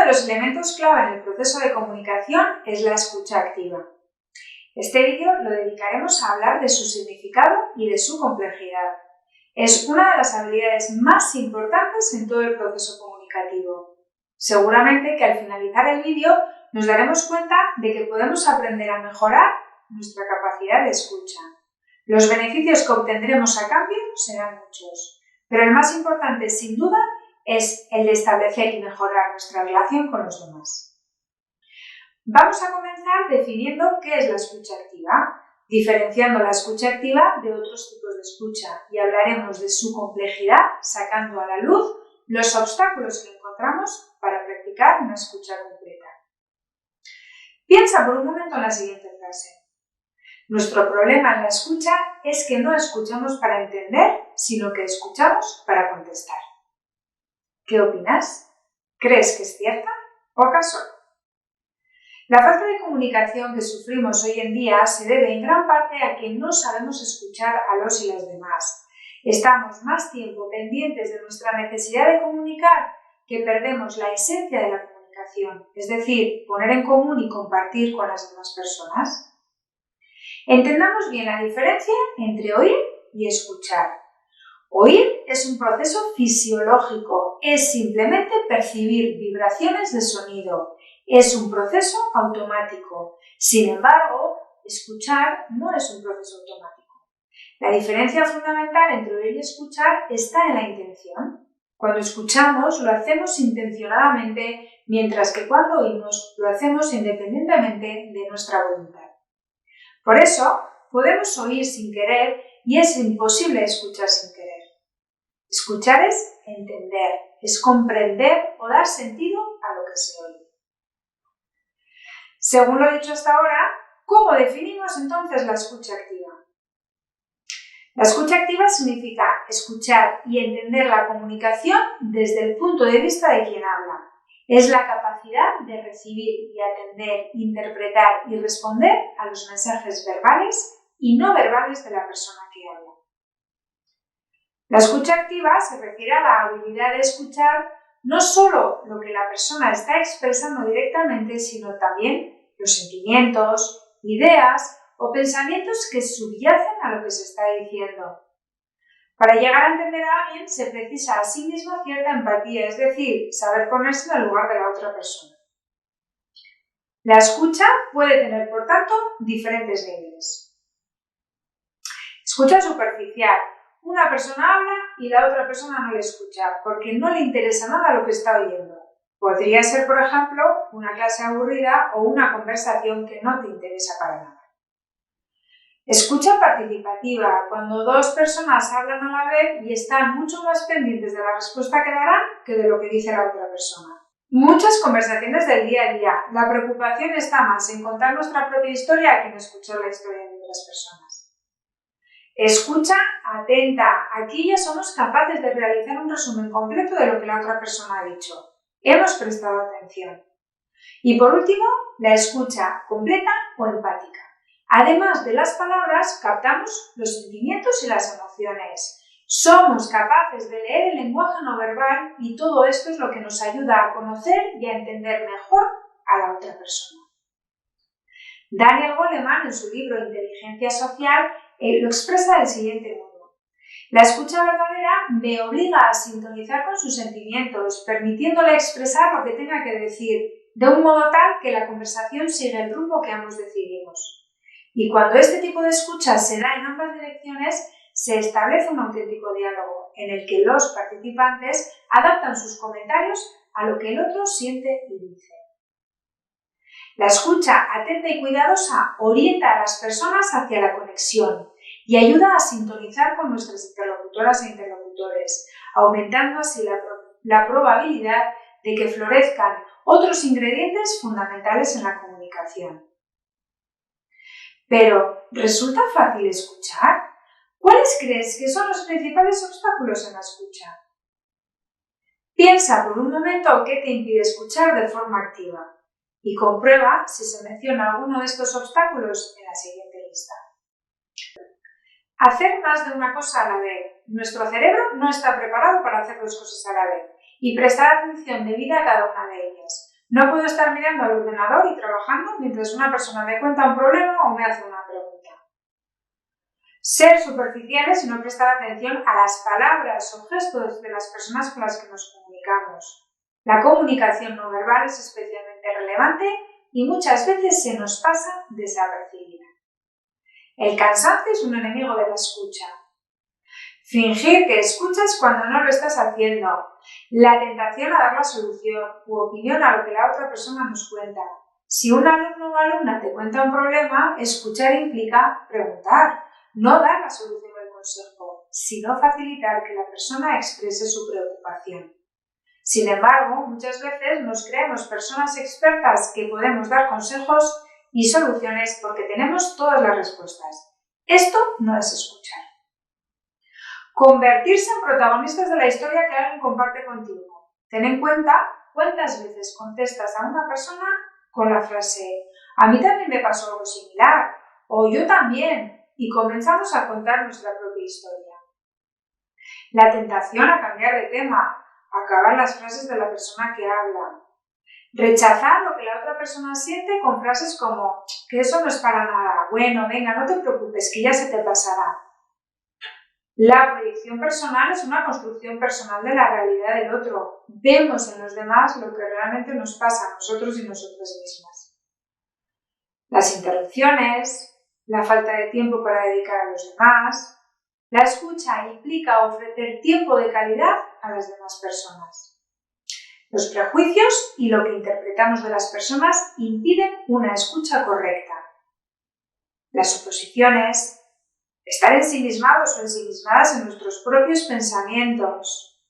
de los elementos clave en el proceso de comunicación es la escucha activa. Este vídeo lo dedicaremos a hablar de su significado y de su complejidad. Es una de las habilidades más importantes en todo el proceso comunicativo. Seguramente que al finalizar el vídeo nos daremos cuenta de que podemos aprender a mejorar nuestra capacidad de escucha. Los beneficios que obtendremos a cambio serán muchos, pero el más importante, sin duda, es el de establecer y mejorar nuestra relación con los demás. Vamos a comenzar definiendo qué es la escucha activa, diferenciando la escucha activa de otros tipos de escucha, y hablaremos de su complejidad, sacando a la luz los obstáculos que encontramos para practicar una escucha completa. Piensa por un momento en la siguiente frase. Nuestro problema en la escucha es que no escuchamos para entender, sino que escuchamos para contestar. ¿Qué opinas? ¿Crees que es cierta o acaso no? La falta de comunicación que sufrimos hoy en día se debe en gran parte a que no sabemos escuchar a los y las demás. Estamos más tiempo pendientes de nuestra necesidad de comunicar que perdemos la esencia de la comunicación, es decir, poner en común y compartir con las demás personas. Entendamos bien la diferencia entre oír y escuchar. Oír es un proceso fisiológico, es simplemente percibir vibraciones de sonido, es un proceso automático. Sin embargo, escuchar no es un proceso automático. La diferencia fundamental entre oír y escuchar está en la intención. Cuando escuchamos lo hacemos intencionadamente, mientras que cuando oímos lo hacemos independientemente de nuestra voluntad. Por eso, podemos oír sin querer y es imposible escuchar sin querer. Escuchar es entender, es comprender o dar sentido a lo que se oye. Según lo dicho hasta ahora, ¿cómo definimos entonces la escucha activa? La escucha activa significa escuchar y entender la comunicación desde el punto de vista de quien habla. Es la capacidad de recibir y atender, interpretar y responder a los mensajes verbales y no verbales de la persona que habla. La escucha activa se refiere a la habilidad de escuchar no solo lo que la persona está expresando directamente, sino también los sentimientos, ideas o pensamientos que subyacen a lo que se está diciendo. Para llegar a entender a alguien se precisa asimismo cierta empatía, es decir, saber ponerse en el lugar de la otra persona. La escucha puede tener, por tanto, diferentes niveles. Escucha superficial. Una persona habla y la otra persona no le escucha porque no le interesa nada lo que está oyendo. Podría ser, por ejemplo, una clase aburrida o una conversación que no te interesa para nada. Escucha participativa, cuando dos personas hablan a la vez y están mucho más pendientes de la respuesta que darán que de lo que dice la otra persona. Muchas conversaciones del día a día. La preocupación está más en contar nuestra propia historia que en escuchar la historia de otras personas. Escucha atenta. Aquí ya somos capaces de realizar un resumen completo de lo que la otra persona ha dicho. Hemos prestado atención. Y por último, la escucha completa o empática. Además de las palabras, captamos los sentimientos y las emociones. Somos capaces de leer el lenguaje no verbal y todo esto es lo que nos ayuda a conocer y a entender mejor a la otra persona. Daniel Goleman, en su libro Inteligencia Social, lo expresa del siguiente modo. La escucha verdadera me obliga a sintonizar con sus sentimientos, permitiéndole expresar lo que tenga que decir, de un modo tal que la conversación siga el rumbo que ambos decidimos. Y cuando este tipo de escucha se da en ambas direcciones, se establece un auténtico diálogo en el que los participantes adaptan sus comentarios a lo que el otro siente y dice. La escucha atenta y cuidadosa orienta a las personas hacia la conexión y ayuda a sintonizar con nuestras interlocutoras e interlocutores, aumentando así la probabilidad de que florezcan otros ingredientes fundamentales en la comunicación. Pero, ¿resulta fácil escuchar? ¿Cuáles crees que son los principales obstáculos en la escucha? Piensa por un momento qué te impide escuchar de forma activa y comprueba si se menciona alguno de estos obstáculos en la siguiente lista. Hacer más de una cosa a la vez. Nuestro cerebro no está preparado para hacer dos cosas a la vez y prestar atención debida a cada una de ellas. No puedo estar mirando al ordenador y trabajando mientras una persona me cuenta un problema o me hace una pregunta. Ser superficiales y no prestar atención a las palabras o gestos de las personas con las que nos comunicamos. La comunicación no verbal es especialmente relevante y muchas veces se nos pasa desapercibida. El cansancio es un enemigo de la escucha. Fingir que escuchas cuando no lo estás haciendo. La tentación a dar la solución u opinión a lo que la otra persona nos cuenta. Si un alumno o alumna te cuenta un problema, escuchar implica preguntar, no dar la solución o el consejo, sino facilitar que la persona exprese su preocupación. Sin embargo, muchas veces nos creemos personas expertas que podemos dar consejos y soluciones porque tenemos todas las respuestas. Esto no es escuchar. Convertirse en protagonistas de la historia que alguien comparte contigo. Ten en cuenta cuántas veces contestas a una persona con la frase «a mí también me pasó algo similar» o «yo también» y comenzamos a contar nuestra propia historia. La tentación a cambiar de tema, acabar las frases de la persona que habla. Rechazar lo que la otra persona siente con frases como «que eso no es para nada», «bueno, venga, no te preocupes, que ya se te pasará». La proyección personal es una construcción personal de la realidad del otro. Vemos en los demás lo que realmente nos pasa a nosotros y nosotras mismas. Las interrupciones, la falta de tiempo para dedicar a los demás. La escucha implica ofrecer tiempo de calidad a las demás personas. Los prejuicios y lo que interpretamos de las personas impiden una escucha correcta. Las suposiciones, estar ensimismados o ensimismadas en nuestros propios pensamientos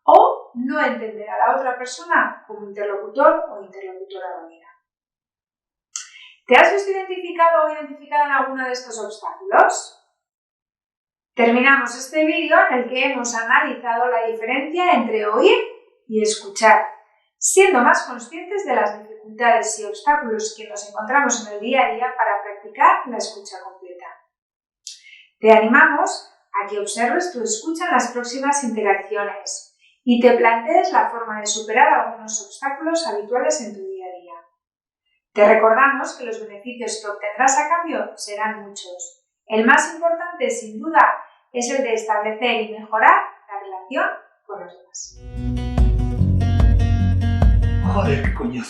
o no entender a la otra persona como interlocutor o interlocutora válida. ¿Te has visto identificado o identificada en alguno de estos obstáculos? Terminamos este vídeo en el que hemos analizado la diferencia entre oír y escuchar, siendo más conscientes de las dificultades y obstáculos que nos encontramos en el día a día para practicar la escucha completa. Te animamos a que observes tu escucha en las próximas interacciones y te plantees la forma de superar algunos obstáculos habituales en tu día a día. Te recordamos que los beneficios que obtendrás a cambio serán muchos. El más importante, sin duda, es el de establecer y mejorar la relación con los demás. Joder, qué coñazo.